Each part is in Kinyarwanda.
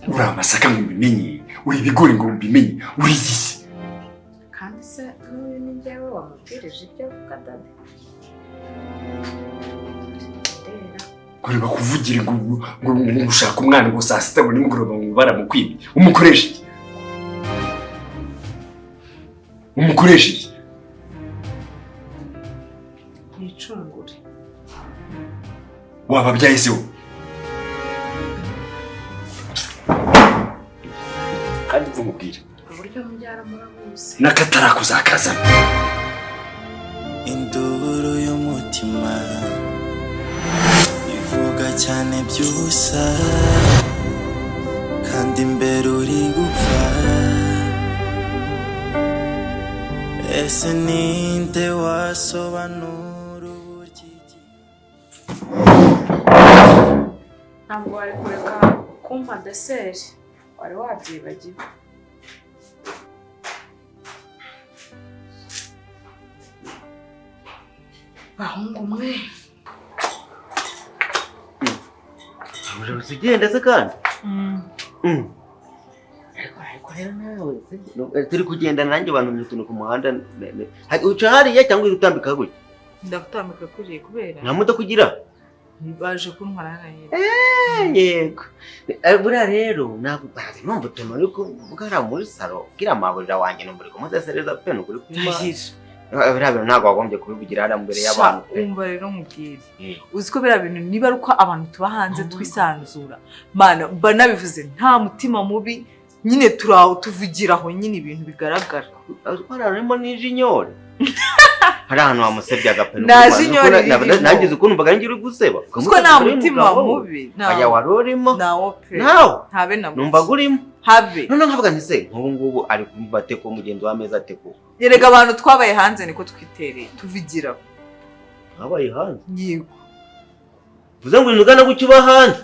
uri amasaka ngo ubimenye, uri ibigori ngo ubimenye, uri igisi. Kandi se n'uyu ni njyewe wamubwirije ibyo avuga dade. Kureba kuvugira ngo ushaka umwana ngo saa sita ngo nimugoroba ngo baramukwimye. Umukoresha iki? Umukoresha iki? Nicungure. Wababyaye se wowe? Kandi mvumubwira. Uburyo mubyara murabuze. N'akatarakuzakazana. Induru y'umutima ivuga cyane byusa kandi imbere uri gupfa. Ese ninde wasobanura uburyo ntabwo wari kureka kumpa deseri wari wabyibagiwe. Bahungu mwe urabuze ugenda se kandi ariko rero nawe turi kugenda nanjye abantu utuntu ku muhanda uca hariya cyangwa uri gutambika gutya? ndagutambika kuriye kubera nta modoka ugira? baje kuntwara nayo. Yego buriya rero ntabwo bazi numva utuntu uri kuvuga muri salo bwira amaburira wanjye numva uri kumusesereza pe nukuri kwima biriya bintu ntabwo wagombye kubivugira hariya mbere y'abantu. Umva rero mubwire uzi ko biriya bintu niba ari uko abantu tuba hanze twisanzura mana mba nabivuze nta mutima mubi nyine turaho tuvugira aho nyine ibintu bigaragara. Twararimo n'ijinyore hari ahantu wamusebye agapeno nagize ukuntu mbaga ngira guseba kuko nta mutima mubi aya warorimo nawo pe habe numva gurimo habe none nkavuga nti se nk'ubu ngubu ari kumva te ko mugenzi w'ameza ateko yerega abantu twabaye hanze niko twitereye tuvugira abaye hanze. Yego vuze ngo inugana gucyo ba hanze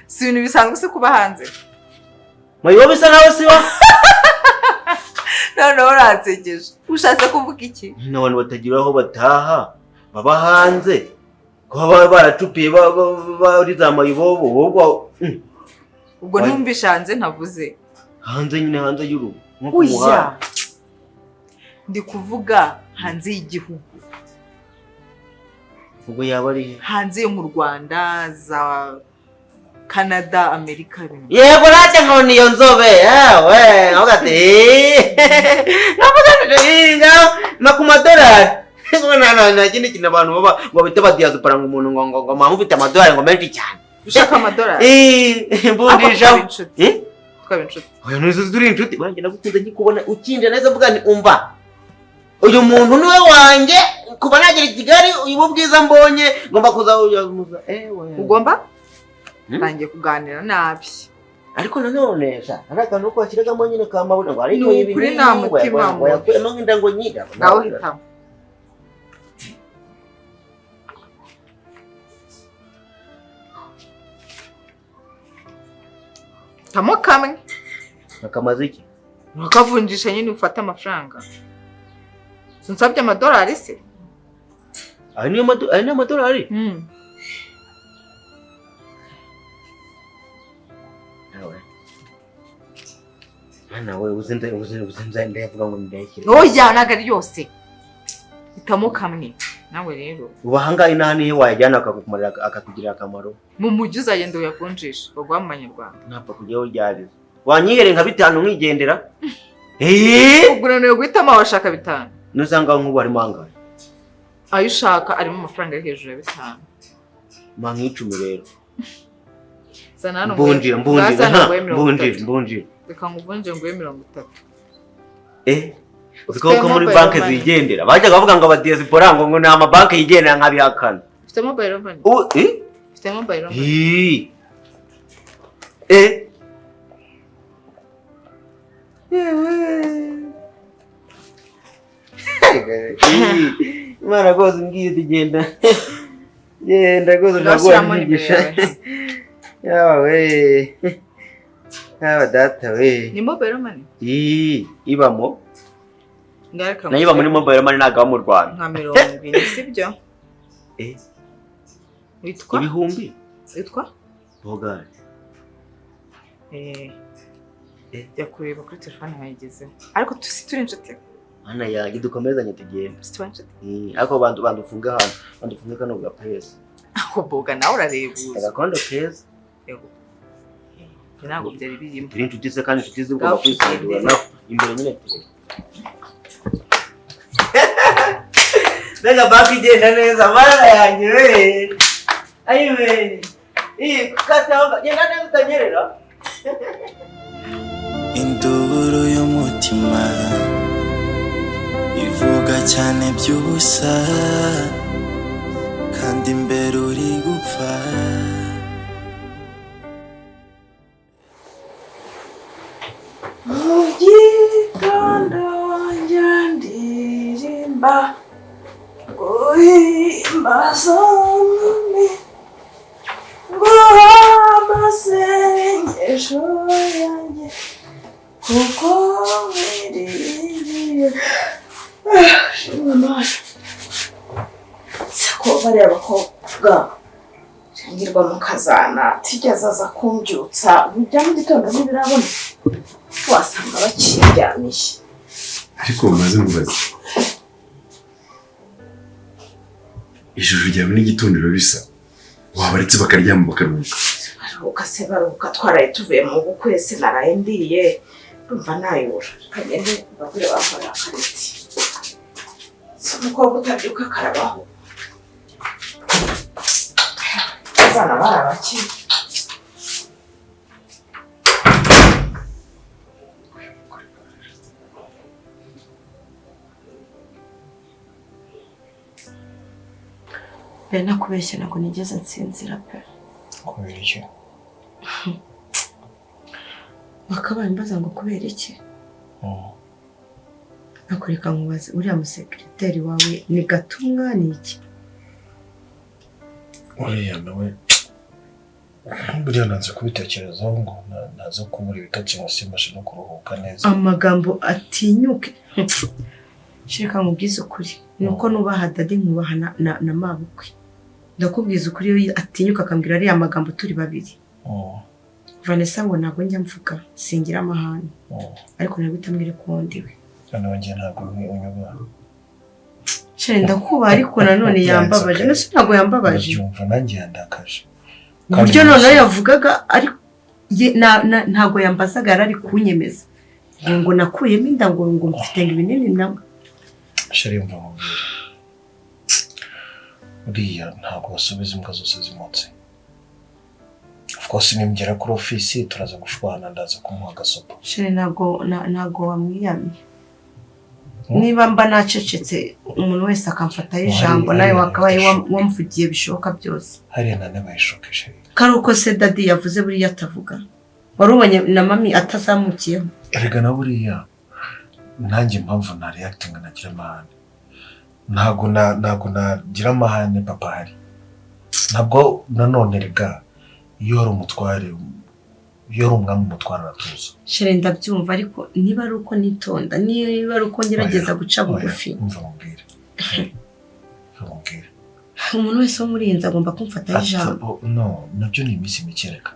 si ibintu bisanzwe se kuba hanze mayo bisa nawe siwa none uratsegeje ushatse kuvuga iki? n'abantu batagira aho bataha baba hanze ko baba baracupiye bari za mayibobo wowe ubwo ntumvisha hanze ntavuze hanze nyine hanze y'urugo nko kumuha ndi kuvuga hanze y'igihugu ubwo yaba ari hanze yo mu Rwanda za Canada America bimwe. Yego rate nkoni iyo nzobe yawe ngati navuga nje na ku madolari ngo na kindi kintu abantu baba ngo bita badiaspora ngo umuntu ngo mamufite amadolari ngo menshi cyane ushaka amadolari mbundisha twaba inshuti oya nuzo turi inshuti banjye nagukunze nkikubona ukinje neza mvuga ni umva uyu muntu niwe wanjye kuba nagira Kigali uyu bwiza mbonye ngomba kuza uyamuza ugomba tangiye kuganira nabi ariko nanone sha arakantu ko akiragamo nyine kamabona ngo ariko ibi kuri nta mutima ngo yakwema nginda ngo nyiga nawe hitamo tamo kamwe nakamaze iki ukavunjisha nyine ufata amafaranga unsabye amadolari se ari niyo amadolari nawe uzinze ndavuga ngo ndekire oya naga ryose hitamo kamwe nawe rero ubahanga inani he wayajyana akakumarira akakugirira akamaro mu mujyi uzagenda uyavunjisha bagwa mu Banyarwanda napfa kujyaho ryarize wanyihere nka 5 nkigendera uguraneye guhitamo abashaka 5 nusanga nk'ubu harimo angahe ayo ushaka arimo amafaranga ari hejuru ya 5 ma nk'icumi rero sana hano mbunjira reka nguvunje ngo 30 uziko ko muri banki zigendera bajya bavuga ngo abadiaspora ngo ni amabanki yigendera nkabihakana ufite mobile money ufite mobile money Mara rwose ngiye tugenda genda rwose nagwanyigisha yawe data we ni mobile money ibamo nayiba muri mobile money nagawa mu Rwanda nka 20 sibyo witwa ibihumbi witwa Bogari jya kureba kuri telefone yayigezeho ariko turi inshuti Mana yanjye dukomezanye tugenda. tuba inshuti Ariko bandufunga hano. Bandufunga kano bwa press. aho boga nawe urarebuza Agakondo keza. yego ntabwo byari birimo Turi inshuti se kandi inshuti zigomba kwisandura naho imbere nyine turi. Mbega baki igenda neza mara yanjye we. Ayiwe. Kukata genda neza utanyerera. Induru y'umutima ivuga cyane by'ubusa kandi imbere uri gupfa. Mugitondo wanjye ndirimba guhimbaza umwami nguha amasengesho yanjye kuko wiringiye siko bariya bakobwa shingirwa mu kazana tigeze aza kumbyutsa bijya mu gitondo ntibirabona wasanga bakiryamiye ariko umaze mubaze ijuru ryawe n'igitundiro bisa wabaretse bakaryama bakaruhuka baruhuka se baruhuka twaraye tuvuye mu bukwe se naraye ndiye ndumva nayura kagende bagure bakora akareti si umukobwa utabyuka karabaho abana barabakiri nakubeshya ntabwo nigeze nsinzira pe kubera iki wakabaye mbaza ngo kubera iki akureka nkubaze uriya musekreteri wawe ni Gatumwa ni iki uriya nawe buriya nanze kubitekerezaho ngo naze kubura ibitotsi ngo simbashe no kuruhuka neza amagambo atinyuke shirika nkubwize ukuri nuko nubaha dadi nkubaha na mabukwe ndakubwiza ukuri iyo atinyuka akambwira ari amagambo turi babiri Vanessa ngo ntabwo njya mvuga singira amahane ariko nabitambwire ko ndiwe none wanjye ntabwo unyuba shire ndakuba ariko nanone yambabaje no ntabwo yambabaje byumva nanjye yandakaje buryo none yavugaga ari ntabwo yambazaga ari kunyemeza ngo nakuyemo inda ngo mfite ibinini nawe shire mva mu uriya ntabwo basubiza imbwa zose zimotse of course nimugera kuri office turaza gushwana ndaza kumuha gasopo shire ntabwo wamwiyamye niba mba nacecetse umuntu wese akamfata ijambo nawe wakabaye wamvugiye bishoboka byose hari nane bayishokeshe karuko se dadi yavuze buri yatavuga warubonye na mami atazamukiyeho erega na buriya nanjye impamvu na reacting nagira amahane ntabwo nagira amahane papa hari ntabwo nanone rega iyo ari umutware iyo ari umwami umutwara aratuza shire ndabyumva ariko niba ari uko nitonda niba ari uko ngerageza guca bugufi umva mubwire umuntu wese wo muri iyi nzu agomba kumfata ijambo no nabyo ni iminsi mikereka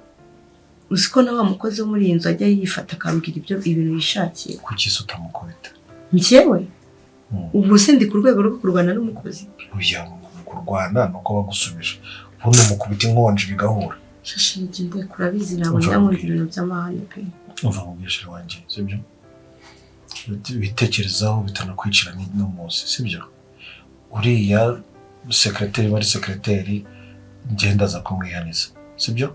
uziko na wa mukozi wo muri iyi nzu ajya yifata akambwira ibintu yishakiye kuki se utamukubita njyewe ubu se ndi ku rwego rwo kurwana n'umukozi oya kurwana nuko bagusubije ubundi umukubita inkonje bigahura shashinje mbe kurabizi nabo ndamwumva ibintu by'amahane pe umva mubwishira wanjye sibyo bitekerezaho bitanakwicira n'umunsi sibyo uriya secretary bari secretary ngenda za kumwihaniza sibyo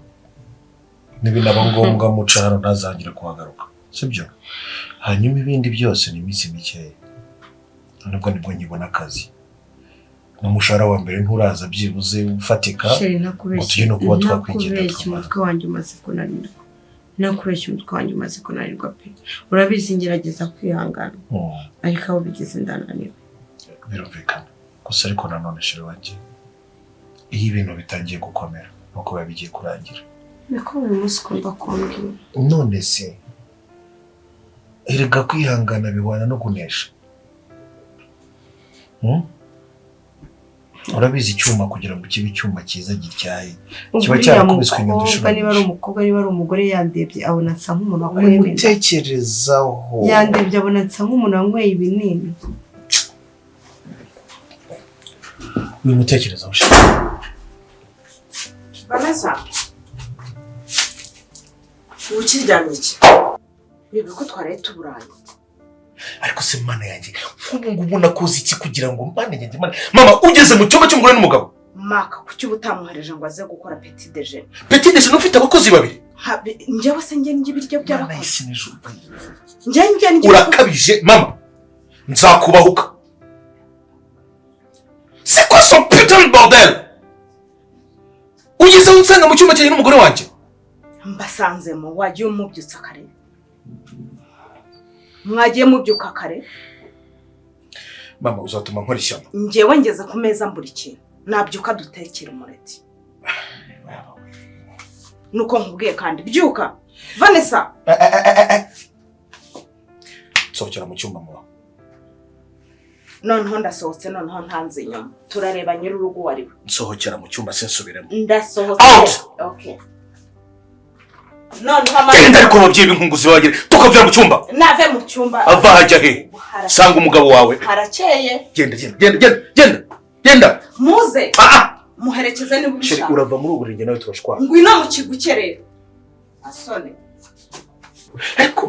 nibinaba ngombwa muca hano ntazangira kuhagaruka sibyo hanyuma ibindi byose ni iminsi mikeya nibwo nyibona akazi n'umushahara wa mbere nturaza byibuze ufatika ngo tujye no kuba twakwigira umutwe wanjye umaze kunanirwa nakubeshya umutwe wanjye umaze kunanirwa pe urabizi ngerageza kwihangana ariko aho bigeze ndananiwe birumvikana gusa ariko nanone shira wanjye iyo ibintu bitangiye gukomera nuko biba bigiye kurangira niko buri munsi ugomba kumbwira none se erega kwihangana bihwana no kunesha urabizi icyuma kugira ngo kibe icyuma cyiza gityaye kiba uriya cyarakubiswe inyundo mukobwa niba ari umukobwa niba ari umugore yandebye abona nsa nk'umuntu wakuye ibinini. Tekerezaho. Yandebye abona nsa nk'umuntu wanyweye ibinini. Wimutekerezaho. Vanessa. Ukiryamye iki? Bibi ko twaraye tuburaye. Ariko se mana yanjye nk'ubu ngubu nakoze iki kugira ngo mana yanjye mama ugeze mu cyumba cy'umugore n'umugabo Maka kuki ubutamuhereje ngo aze gukora petit déjeuner? Petit déjeuner ufite abakozi babiri Njyewe se njye ibiryo by'abakozi. Nayisinejo. Njye Urakabije mama nzakubahuka. C'est quoi son putain de bordel? Ugeze unsanga mu cyumba cyanjye n'umugore wanjye Mbasanzemo wagiye umubyutsa kare. Mwagiye mubyuka kare. Mama uzatuma nkora ishyano. Njyewe ngeze ku meza mbura ikintu. Nabyuka dutekera umureti. Nuko nkubwiye kandi byuka. Vanessa. Sohokera mu cyumba muba. Noneho ndasohotse noneho ntanze inyuma. Turareba nyir'urugo wariwe. Nsohokera mu cyumba sinsubiremo. Ndasohotse. Out. Okay. Noneho Genda ariko ababyeyi b'inkunguzi wagire tukavira mu cyumba. Nave mu cyumba. Ava hajya he? Sanga umugabo wawe. Harakeye. Genda. Muze. Muherekeze niba ubishaka. Sheri urava muri uburenge nawe turashwana. Ngwino mu kigukerera. Asone. Ariko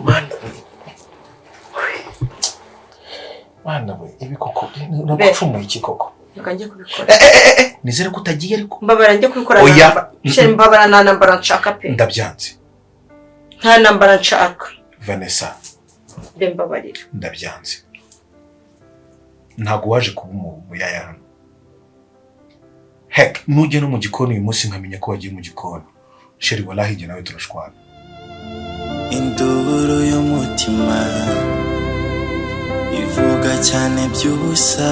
mana we ibi koko nagucumuye iki koko? Reka njye kubikora. Nizere ko utagiye ariko. Mbabara njye kubikora. Oya. Sheri mbabara nta nambara nshaka pe. Ndabyanze. Nta nambara nshaka. Vanessa. Mbabarira. Ndabyanze. Ntago waje kuba umuyaya hano. Heck, nujye no mu gikoni uyu munsi nkamenya ko wagiye mu gikoni. Sheri wallahi jye nawe turashwana. Induru y'umutima ivuga cyane by'ubusa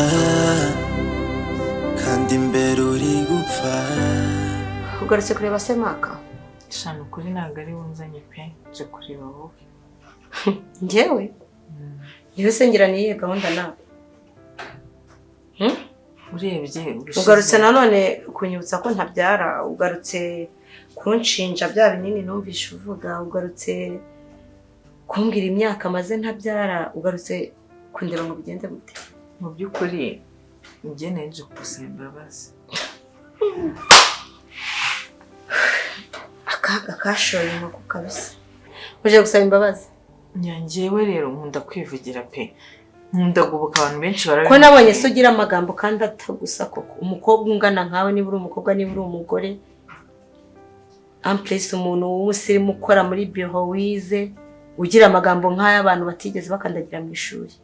kandi imbere uri gupfa. Ugarutse kureba se Maka? Shana ukuri ntabwo ari wunzanye pe nje kureba wowe. Njyewe? Niwe sengera niye gahunda nawe. Urebye ugarutse nanone kunyibutsa ko ntabyara, ugarutse kunshinja bya binini numvishe uvuga, ugarutse kumbwira imyaka maze ntabyara, ugarutse kundeba ngo bigende gute? Mu by'ukuri njye neje gusaba imbabazi. Akaga kashoye mu kabisa. Uje gusaba imbabazi? Njyewe rero nkunda kwivugira pe. Nkunda gubuka abantu benshi barabizi. Ko nabonye se ugira amagambo kandi atagusa koko. Umukobwa ungana nkawe niba uri umukobwa niba uri umugore. Amplese umuntu w'umusirimu ukora muri biro wize ugira amagambo nk'aya abantu batigeze bakandagira mu ishuri.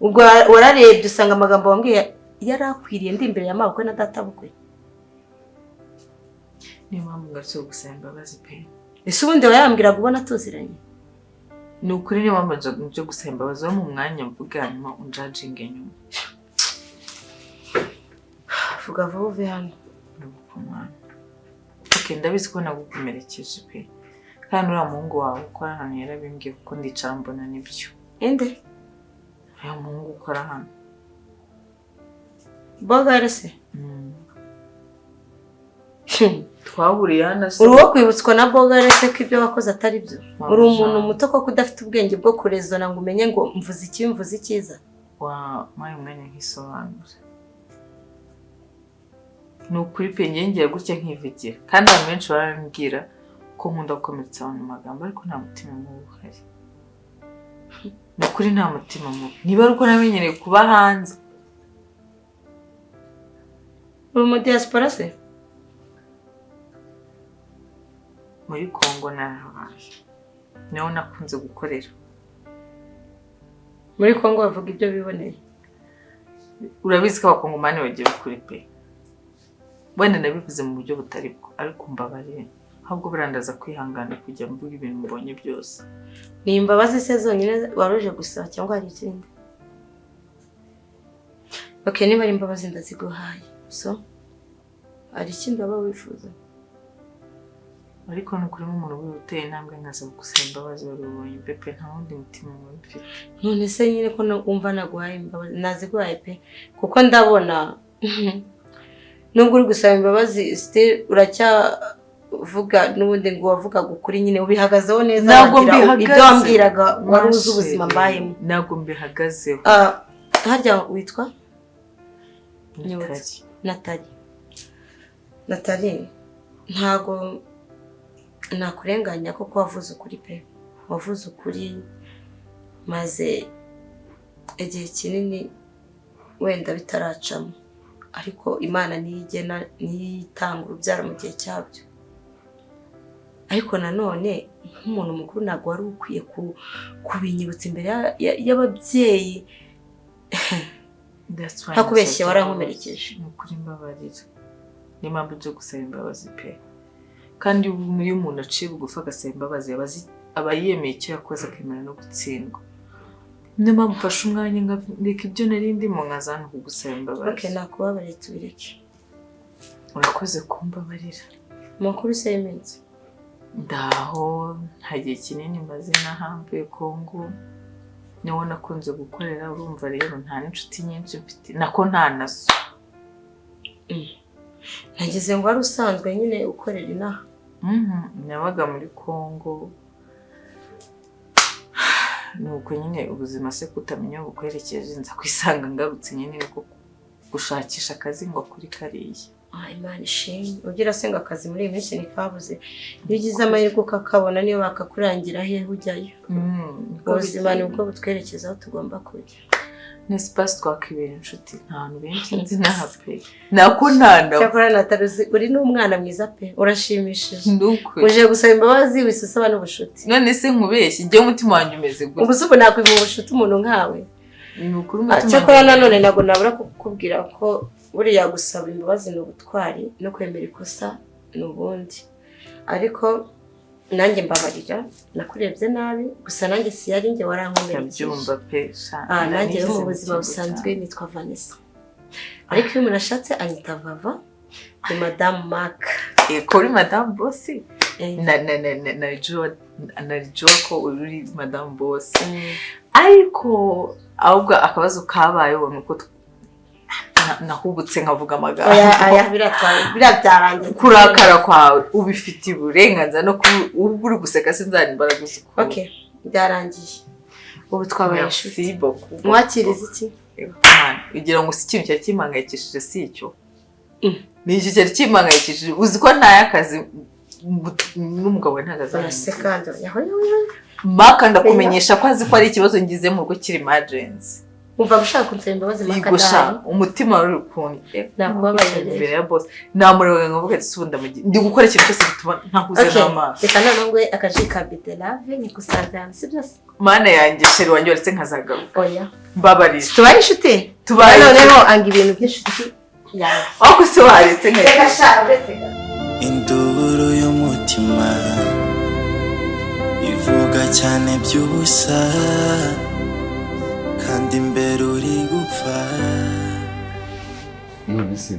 Ubwo wararebye usanga amagambo wambwiye yarakwiriye ndi imbere ya mabukwe na data bukwe. Ni mpamvu ngarutse gusaba imbabazi pe. Ese ubundi wayambwiraga ubona tuziranye? Ni ukuri ni mpamvu nje gusaba imbabazi wo mu mwanya mvuga hanyuma unjudging nyuma. Vuga vuba uve hano. Ndagukunda. Okay, ndabizi ko nagukomerekeje pe. Kandi uriya muhungu wawe ukora hano yarabimbwiye kuko ndicara mbona nibyo. Ende? Uriya muhungu ukora hano. Bogare se? Twahuriye hano se. Uri wo kwibutswa na Bogare se ko ibyo wakoze atari byo? Uri umuntu muto ko kudafite ubwenge bwo kurezona ngo umenye ngo mvuze iki mvuze ikiza? Maye umwanya nk'isobanura. Ni ukuri pe ngengera gutya nkivugira. Kandi abantu benshi barambwira ko nkunda gukomeretsa abantu mu magambo ariko nta mutima mubi uhari. Ni ukuri nta mutima mubi. Niba ari uko namenyereye kuba hanze. Uri mu diaspora se? Muri Kongo narahaje. Niho nakunze gukorera. Muri Kongo bavuga ibyo biboneye. Urabizi ko abakongomani bagiye kuri pe. Wenda nabivuze mu buryo butari bwo ariko mbabarire. Ahubwo burandaza kwihangana kujya mvuga ibintu mbonye byose. Ni imbabazi se zonyine waruje gusaba cyangwa hari ikindi? Okay, niba ari imbabazi ndaziguhaye. So, hari ikindi waba wifuza? Ariko nukurimo umuntu witeye intambwe nkaza gusaba imbabazi warubonye pepe nta wundi mutima mfite. None se nyine ko numva naguhaye imbabazi naziguhaye pe kuko ndabona nubwo uri gusaba imbabazi still uracyavuga n'ubundi ngo wavugaga ukuri nyine ubihagazeho neza. Ntabwo mbihagaze. Ibyo wambwiraga wari uzi ubuzima mbayemo. Ntabwo mbihagazeho. Harya witwa Nathalie. Ntago nakurenganya kuko wavuze ukuri pe. Wavuze ukuri maze igihe kinini wenda bitaracamo, ariko Imana niyigena niyitanga urubyaro mu gihe cyabyo. Ariko nanone nk'umuntu mukuru ntabwo wari ukwiye kubinyibutsa imbere y'ababyeyi. Hakubeshye warankomerekeje. Nukuri mbabarira. Ni mpamvu byo gusaba imbabazi pe. Kandi iyo umuntu aciye bugufi agasaba imbabazi aba yiyemeye icyo yakoze akemera no gutsindwa. Niyo mpamvu mfashe umwanya ngabika ibyo nari ndimo nkazana kugusaba imbabazi. Okay, nakubabariye tubireke. Urakoze kumbabarira. Makuru se y'iminsi. Ndaho nta gihe kinini maze nahamvuye Kongo. Niwo nakunze gukorera, urumva rero nta n'inshuti nyinshi mfite. Nako nta naso. Nagize ngo wari usanzwe nyine ukorera inaha. Nabaga muri Kongo. Nuko nyine ubuzima se kutamenya bukwerekeje nza kwisanga ngarutse nyine niko gushakisha akazi ngo kuri kariya. Imana ishimwe. Ugira se ngo akazi muri iyi minsi nikabuze. Iyo ugize amahirwe ukakabona niyo bakakurangira hehe ujyayo. Ubuzima ni ubwo butwerekeza aho tugomba kujya. Nespace twakibera inshuti nta hantu benshi nzi naha pe. Nako ntanda. Cyakora Nataruzi uri n'umwana mwiza pe. Urashimishije. Ndukwe. Uje gusaba imbabazi wisusaba n'ubushuti. None se nkubeshye njye umutima wanjye umeze gute? Ubuzubu nakwima ubushuti umuntu nkawe. Ni ukuri umutima. Cyakora nanone ntabwo nabura kukubwira ko buriya gusaba imbabazi ni ubutwari no kwemera ikosa n'ubundi. Ariko nanjye mbabarira nakurebye nabi gusa nanjye si yari nge warankomerekeje. Byumva pe. Nanjye mu buzima busanzwe nitwa Vanessa. Ariko iyo umuntu ashatse anyita Vava ni Madame Mark. Kuri Madame Boss. Narijua ko uri Madame Boss. Ariko ahubwo akabazo kabayeho nuko nahubutse nkavuga amagambo. Aya biratwaye kurakara kwawe ubifitiye uburenganzira no uri guseka sinzana imbaraga gusuka. Okay, byarangiye. Ubu twabaye inshuti. Mwakiriza iki? Ugira ngo si ikintu cyari kimangayikishije si icyo. Ni iki cyari kimangayikishije uzi ko nta yakazi n'umugabo ntagaza. Urasekanda yaho. Maka ndakumenyesha ko azi ko ari ikibazo ngize mu rugo kiri emergency. Umva gushaka kunsaba imbabazi Maka ndahari. Umutima wari ukuntu. Nakubabaye imbere ya boss. Namurewe ngavuga ati subunda mu ndi gukora ikintu cyose gituma ntakuze n'amaso. Reka nanongwe akajika Betelave ni kusanza si byose. Mana yanjye sheri wanjye waretse nkazagaruka. Oya. Mbabarira. Tubaye inshuti. Tubaye noneho anga ibintu by'inshuti yawe. Ako se waretse nk'iki. Reka shaka uretse. Induru y'umutima ivuga cyane by'ubusa kandi imbere uri gupfa. None se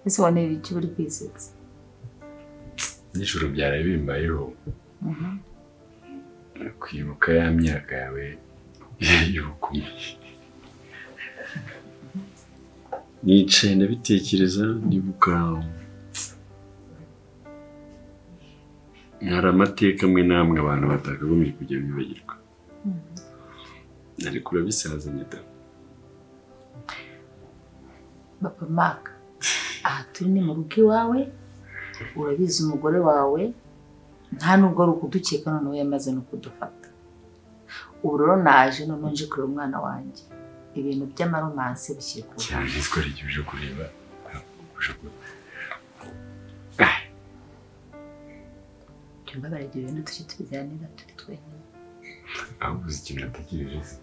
ese wanera iki uri kwisetsa? Nijoro byaraye bimbayeho. Kwibuka ya myaka yawe y'ubukumi. Nicaye ndabitekereza nibuka hari amateka amwe n'amwe abantu batakagombye kujya bibagirwa. Ariko urabisazanye da. Papa Mark, aha turi ni mu rugo iwawe, urabizi umugore wawe nta nubwo ari ukudukeka noneho yamaze no kudufata. Ubu rero naje none nje kureba umwana wanjye. Ibintu by'amaromanse bishyira ku ruhande. Cyane ko ari ibyo kureba. Cyumba ibyo bintu tujye tubiganira turi twenyine. Aho uzi ikintu natekereje se.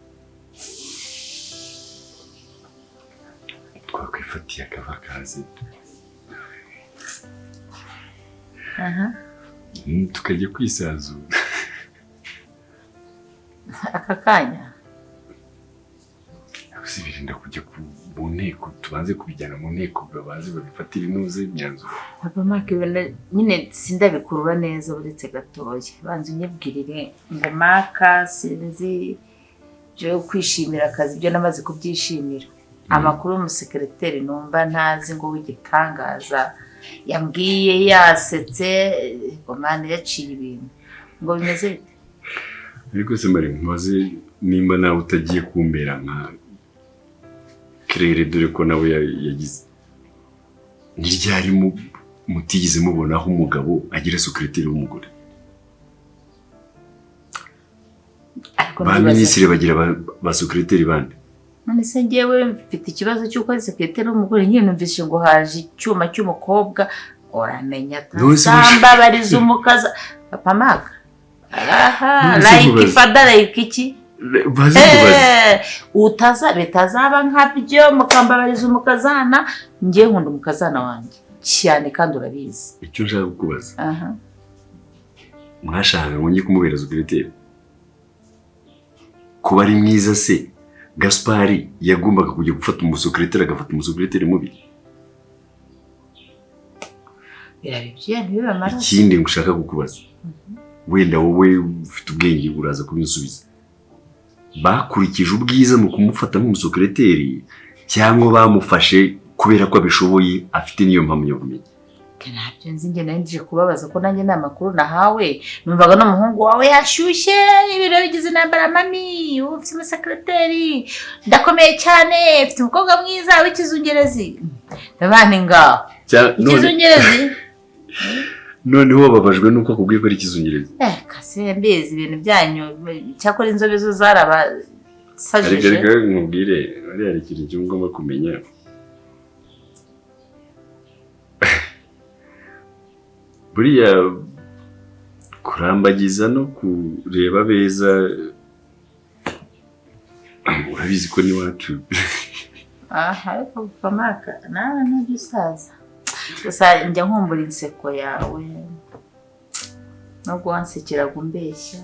Twakwifatiye akavakazi. Tukajya kwisazura. Aka kanya si birinda kujya mu nteko tubanze kubijyana mu nteko babanze babifatira inuze imyanzuro. Papa Mark nyine sindabikurura neza uretse gatoya banze unyibwirire ngo Mark sinzi byo kwishimira akazi byo namaze kubyishimira amakuru y'umusekreteri numva ntazi ngo w'igitangaza yambwiye yasetse komande yaciye ibintu ngo bimeze bite ariko se mari maze nimba nawe utagiye kumbera nka Claire dore ko nawe yagize ntiryari mutigeze mubonaho umugabo agira secretary w'umugore ba minisitiri bagira ba secretary bande none se ngewe mfite ikibazo cy'uko ari secretary w'umugore nyine numvise ngo haje icyuma cy'umukobwa uramenya tamba bariza umukaza Papa Mark aha like fada like iki bitazaba nkabyo mukambabariza umukazana ngiye nkunda umukazana wanjye cyane kandi urabizi icyo nshaka kukubaza mwashaka ngo njye kumubera secretary kuba ari mwiza se Gaspari yagombaga kujya gufata umusekretary agafata umusekretary mubi birabibye ntibibe amaraso ikindi ngushaka kukubaza wenda wowe ufite ubwenge uraza kubinsubiza bakurikije ubwiza mu kumufata nk'umusekretary cyangwa bamufashe kubera ko abishoboye afite niyo mpamyabumenyi ntabyo nzi nge nandije kubabaza ko nanjye nta makuru nahawe numvaga n'umuhungu wawe yashyushye ibiro bigize intambara mami ufite umusekretary ndakomeye cyane ufite umukobwa mwiza w'ikizungerezi ndabane ngaho ikizungerezi noneho bababajwe nuko akubwiye ko ari ikizungerezi kase mbizi ibintu byanyu cyakora inzobe zo zarabasajije ariko nkubwire ari ikintu cyo ngomba kumenya buriya kurambagiza no kureba beza urabizi ko ni wacu ariko Papa Mark nawe ntugisaza gusa njya nkumbura inseko yawe no guhansekera gumbeshya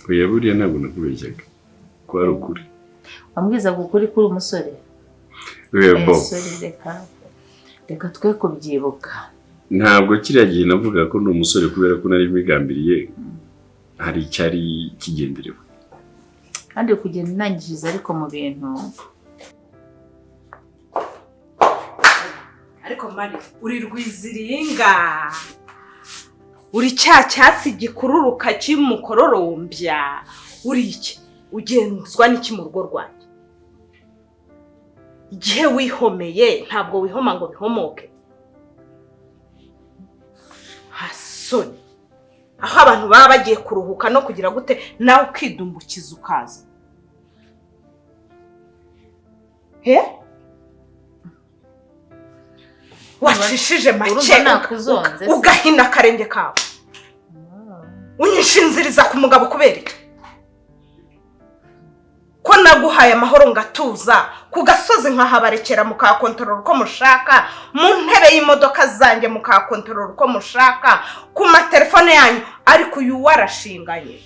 oya buriya ntabwo nakubeshyaga ko ari ukuri wambwizaga ukuri kuri umusore reka twe kubyibuka ntabwo kiriya gihe navuga ko ni umusore kubera ko nari mbigambiriye hari icyari kigenderewe kandi kugenda intangiriza ariko mu bintu ariko mari uri rwiziringa uri cya cyatsi gikururuka cy'umukororombya uri iki ugenzwa n'iki mu rugo rwanjye igihe wihomeye ntabwo wihoma ngo bihomoke hasoni aho abantu baba bagiye kuruhuka no kugira gute nawe ukidumbukiza ukaza wacishije make ugahina akarenge kawe unyishinziriza ku mugabo kubera iki ko naguhaye amahoro ngatuza ku gasozi nkahabarekera mukakontorora uko mushaka mu ntebe y'imodoka zanjye mukakontorora uko mushaka ku matelefone yanyu ariko uyu warashinganye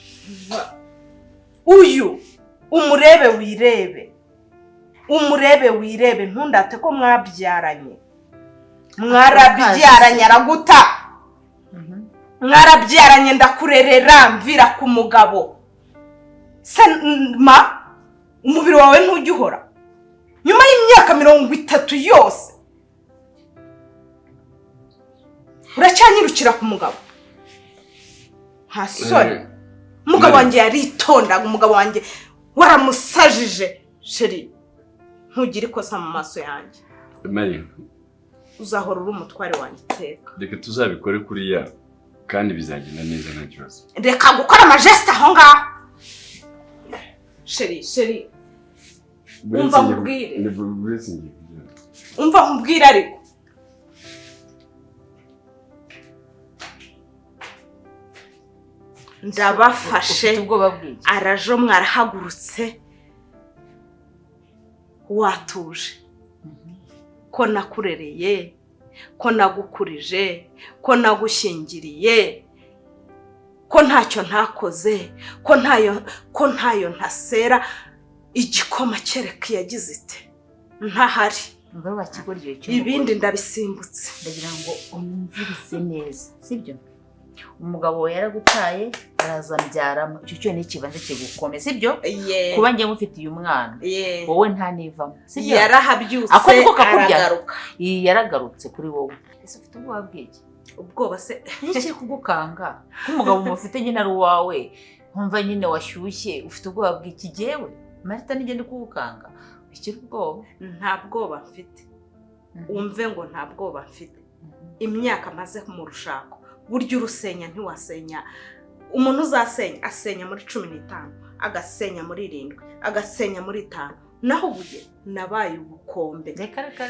uyu umurebe wirebe ntundate ko mwabyaranye mwarabyaranye araguta mwarabyaranye ndakurerera mvira ku mugabo ma umubiri wawe ntujya uhora nyuma y'imyaka 30 yose uracyanyirukira ku mugabo hasore umugabo wanjye yaritondaga umugabo wanjye waramusajije sheri ntugire ikosa mu maso yanjye Mari uzahora uri umutware wanjye iteka reka tuzabikore kuriya kandi bizagenda neza nta kibazo reka gukora amajeste aho ngaho sheri umva nkubwire ariko ndabafashe arajo mwarahagurutse watuje ko nakurereye ko nagukurije ko nagushyingiriye ko ntacyo ntakoze ko ntayo ntasera igikoma kereka yagize ite ntahari ngabo bakigorye cyo ibindi ndabisimbutse ndagira ngo umvirize neza sibyo umugabo we yaragutaye araza mbyaramo icyo cyo ni kibanze kigukome sibyo kuba ngiye mufitiye umwana wowe nta nivamo sibyo yarahabyutse aragaruka yaragarutse kuri wowe ese ufite ubwoba bw'iki ubwoba se n'iki kugukanga nk'umugabo mufite nyine ari uwawe nkumva nyine washyushye ufite ubwoba bw'iki jewe Marita nigende kugukanga ukiri ubwoba nta bwoba mfite umve ngo nta bwoba mfite imyaka maze mu rushako burya urusenya ntiwasenya umuntu uzasenya asenya muri 15 agasenya muri 7 agasenya muri 5 naho ubuye nabaye ubukombe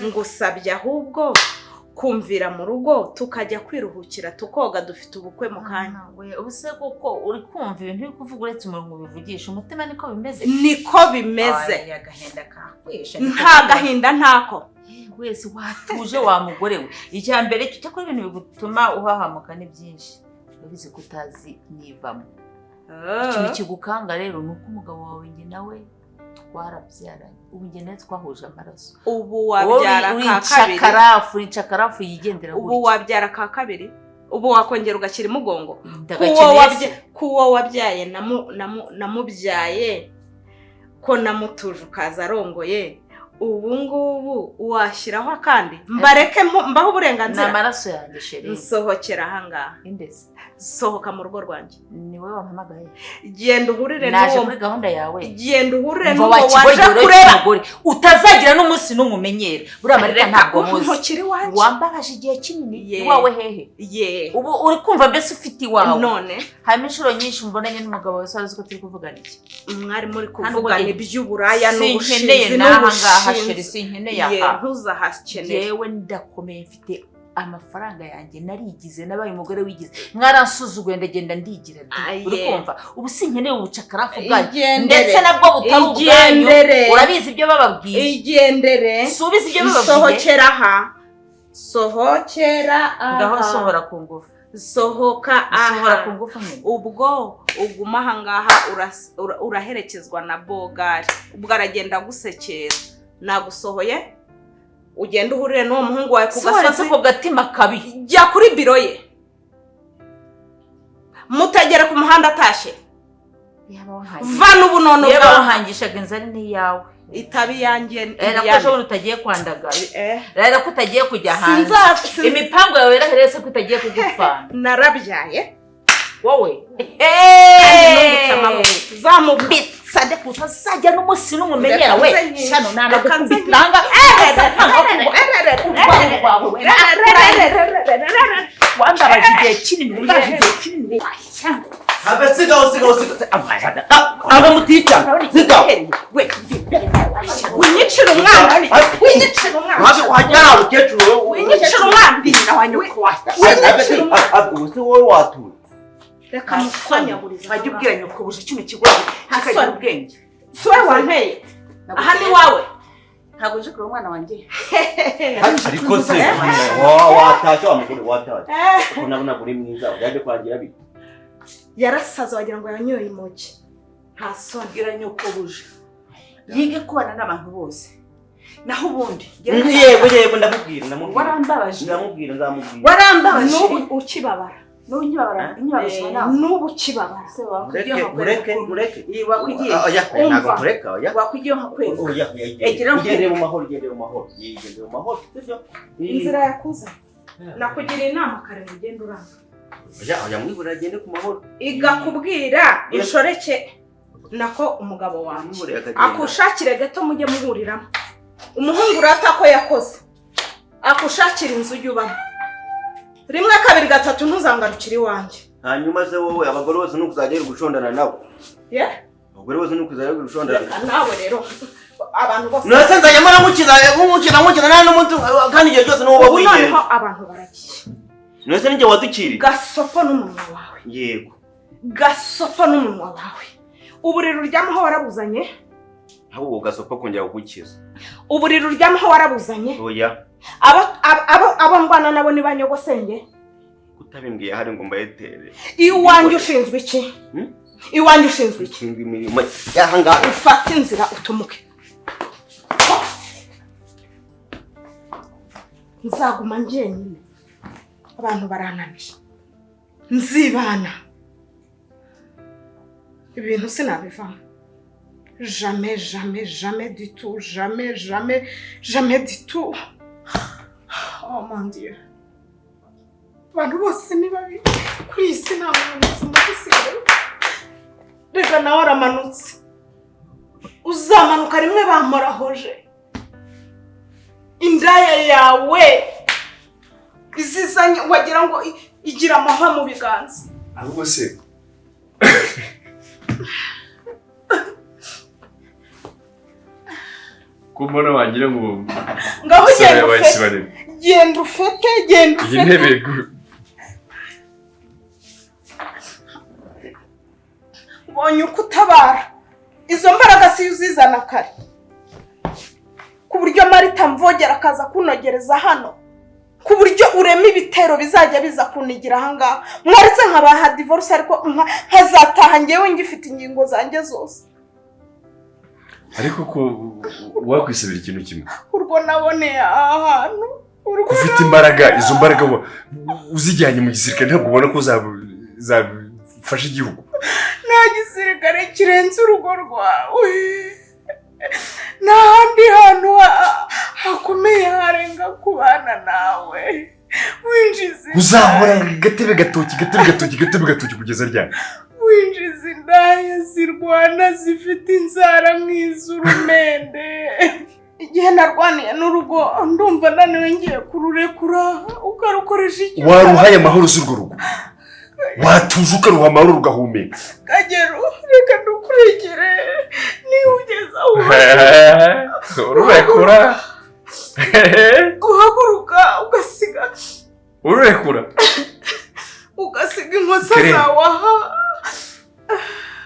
ngusabye ahubwo kumvira mu rugo tukajya kwiruhukira tukoga dufite ubukwe mu kanya ubuse koko uri kumva ibintu biri kuvuga uretse umuntu bivugisha umutima niko bimeze agahinda kakwesha nta gahinda ntako wese watuje wa mugore we icya mbere cyo cyakora ibintu bigutuma uhahamuka ni byinshi ubizi kutazi nivamo ikintu kigukanga rero nuko umugabo wawe nge nawe twarabyaranye ubu nge nawe twahuje amaraso ubu wabyara ka kabiri cakarafu yigendera ubu wabyara ka kabiri ubu wakongera ugakira imugongo kuwo wabyaye namubyaye ko namutuje ukaza arongoye ubu ngubu washyiraho akandi mbareke mbaho uburenganzira n'amaraso yanjye sheri nsohokera ahangaha indese sohoka mu rugo rwanjye ni wowe wampamagaye genda uhurire naje muri gahunda yawe genda uhurire n'uwo waje kureba utazagira n'umunsi n'umumenyere buriya Marita ntabwo muzi wambabaje igihe kinini iwawe hehe ubu uri kumva mbese ufite iwawe none hanyuma inshuro nyinshi mbonanye n'umugabo wese wazi ko turi kuvugana iki mwari muri kuvugana iby'uburaya n'ubushinzi sinkeneye ntuzahaskeneye yewe ndakomeye mfite amafaranga yanjye narigize nabaye umugore wigize mwaransuzuguye ndagenda ndigira uri kumva ubu sinkeneye ubucakarafu bwanyu ndetse nabwo butari ubwanyu urabizi ibyo bababwiye igendere subiza ibyo bababwiye sohokera aha ngaho sohora ku ngufu sohoka sohora ku ngufu ubwo uguma ahangaha uraherekezwa na bogari ubwo aragenda gusekera nagusohoye ugenda uhurire n'uwo muhungu wawe ku gasozi ku gatima kabi jya kuri biro ye mutagera ku muhanda atashye vana ubunono bwawe wahangishaga inzara n'iyawe itabi yanjye ko utagiye kwandagara rero ko utagiye kujya hanze imipango yawe yaraheretse ko utagiye kugupfana narabyaye wowe zamubitsa de kutazajya n'umunsi n'umumenyera we shano nanagukumbitanga wambabaje igihe kinini sigaho aba mutica sigaho winyicira umwana wajyana umukecuru winyicira umwana ubu se wowe watuye reka mukanyaguriza wajya ubwira nyoko buje kino kigo hakagira ubwenge si wowe wanteye aha ni wawe ntabwo uje kureba umwana wanjye ariko se watashye wa mugore watashye ko nabona uri mwiza ujyaje kwangira bite yarasaza wagira ngo yanyoye imogi nta soni bwira nyoko buje yige kubana n'abantu bose naho ubundi yego ndamubwira warambabaje warambabaje n'ubu ukibabara n'ubu ukibabara mureke wakwigiye nkakwega ugendere mu mahoro inzira yakuza nakugiriye inama kare ugenda uranga oya mwibura agende ku mahoro igakubwira inshoreke nako umugabo wanjye akushakire gato mujye muhuriramo umuhungu urata ko yakoze akushakira inzu y'ubamo 1 2 3 ntuzangarukire iwanjye hanyuma se wowe abagore bose nukuzajya gushondana nabo abagore bose nukuzajya gushondana nawe rero abantu bose nase nzanyamara mukina nta n'umuntu kandi igihe cyose n'uwo wigeze abantu baragiye nase ninjye wadukiri gasopo n'umunwa wawe yego gasopo n'umunwa wawe uburiro uryamaho warabuzanye ahubwo gasopo kongera kugukiza uburiro uryamaho warabuzanye oya abo mbana nabo ni banyogosenge kutabimbwiye hari ngo mbayetere iwanjye ushinzwe iki iwanjye ushinzwe iki? Nshinzwe imirimo y'ahangaha. Ufata inzira utumuke. Nzaguma njyenyine, abantu barananiye, nzibana, ibintu sinabivamo. Jamais, jamais, jamais du tout, jamais, jamais, jamais du tout. Oh mon Dieu. Abantu bose ni babi kuri iyi si, nta muntu muzima usigaye. Reka nawe aramanutse, uzamanuka rimwe bamorahoje. Indaya yawe izizanye wagira ngo igira amahwa mu biganza. ahubwo se kumbona wagira ngo ngaho genda ufete iyi ntebe ubonye uko utabara. Izo mbaraga si uzizana kare, ku buryo Marita Mvogera akaza kunogereza hano, ku buryo urema ibitero bizajya biza kunigira ahangaha. Mwaretse nkabaha divorce ariko nkazataha njyewe ngifite ingingo zanjye zose. ariko ko wakwisabira ikintu kimwe, urwo naboneye ahantu ufite imbaraga, izo mbaraga uzijyanye mu gisirikare ntabwo ubona ko uzafasha igihugu? nta gisirikare kirenze urugo rwawe, nta handi hantu hakomeye harenga kubana nawe. Winjiza uzahora gatebe gatoki kugeza ryari? winjiza indaya zirwana zifite inzara nk'iz'urumende. Igihe narwaniye n'urugo ndumva naniwe ngiye kururekura ukarukoresha iki? Waruhaye amahoro z'urwo rugo, watuza ukaruha amahoro rugahumeka. Kagero reka ndukurekere niba ugeze aho ururekura uhaguruka ugasiga ugasiga inkosa zawe aha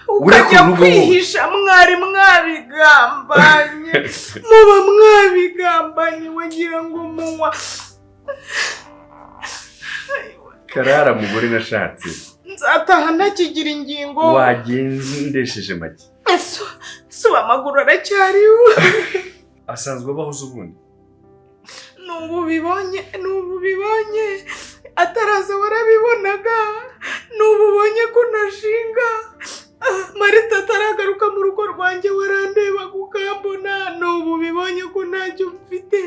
ukajya kwihisha. Mwari mwabigambanye, muba mwabigambanye wagira ngo munywa. Karara mugore nashatse, nzataha ntakigira ingingo. wagendesheje make suba amaguru aracyariho. asanzwe abaho z'ubundi. Nubu bibonye ataraza warabibonaga. Nubu ubonye ko nashinga Marita ataragaruka mu rugo rwanjye warandebaga ukambona. Nubu bibonye ko ntacyo mfite.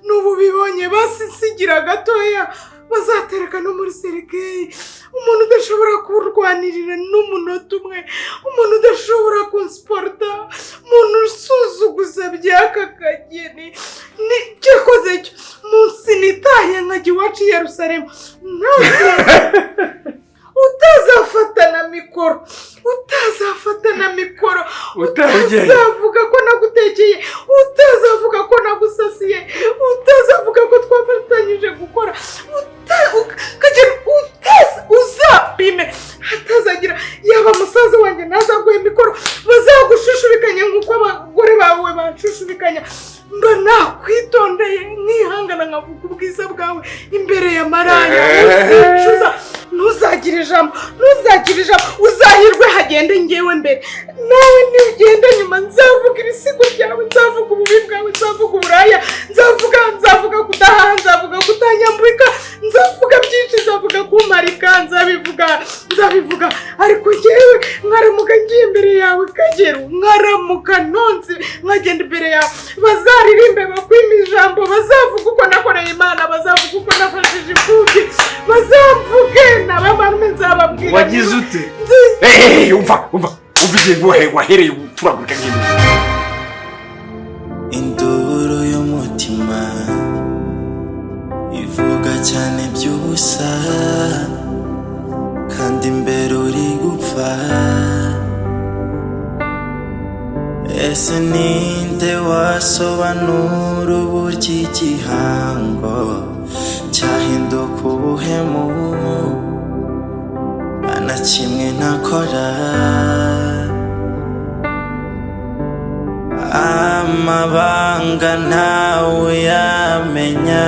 Nubu bibonye basisigira gatoya bazatereka no muri serikei. Umuntu udashobora kurwanirira n'umunota umwe, umuntu udashobora kunsporta, umuntu usuzuguza by'aka kageni. Ni cyakoze cyo munsi nitaye nkajya iwacu i Yerusalemu. Utazafatana mikoro, utazavuga ko nagutekeye, utazavuga ko nagusasiye, utazavuga ko twafatanyije gukora, uzapime hatazagira yaba musaza wanjye nazaguha imikoro bazagushushubikanya nk'uko abagore bawe banshushubikanya. Mba nakwitondeye nkihangana nkavuga ubwiza bwawe imbere ya maraya. Ntuzagire ijambo, uzahirwe hagende njyewe mbere, nawe nugenda nyuma nzavuga ibisigo byawe, nzavuga ububi bwawe, nzavuga uburaya, nzavuga kudahaha, nzavuga kutanyambika, nzavuga byinshi, nzavuga kumarika, nzabivuga ariko njyewe nkaramuka ngiye imbere yawe Kagero, nkaramuka nonze nkagenda imbere yawe, bazaririmbe bakwima ijambo, bazavuga uko nakoreye Imana, bazavuga uko nafashije imfubyi, bazamvuge n'abamarume nzababwira. Wagize ute? Umva igihe wahereye turagurika nk'ibyo. Induru y'umutima ivuga cyane by'ubusa, kandi imbere uri gupfa. Ese ninde wasobanura uburyo igihango cyahinduka ubuhemu? Nta kimwe ntakora, amabanga ntawe yamenya,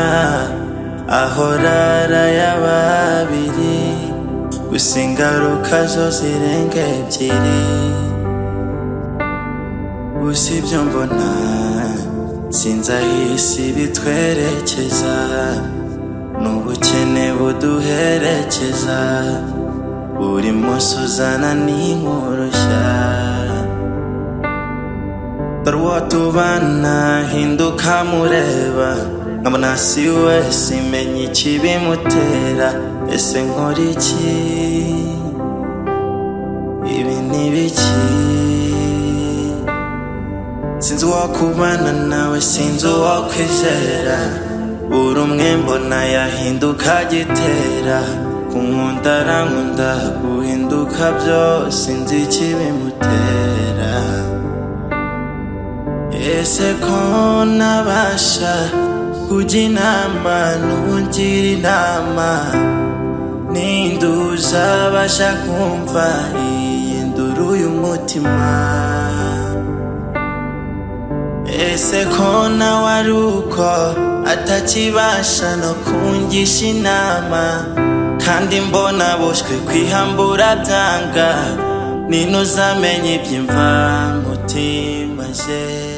ahora araya babiri, gusa ingaruka zo zirenga ebyiri. Gusa ibyo mbona sinzi aho isi bitwerekeza, n'ubukene buduherekeza, buri munsi uzana n'inkuru nshya. Dore uwo tubana hinduka mureba, nkabona si we simenya ikibimutera. Ese nkora iki? Ibi ni biki? Sinzi uwo kubana nawe, sinzi uwo kwizera. Buri umwe mbona yahinduka agitera. Kunkunda arankunda, guhinduka byose sinzi ikibimutera. Ese ko nabasha kujya inama n'ubugira inama, ninde uzabasha kumva iyi nduru y'umutima? Ese ko nawe ari uko atakibasha no kungisha inama, kandi mbona boshywe kwihambura byanga, ninde uzamenya iby'imva mutima je?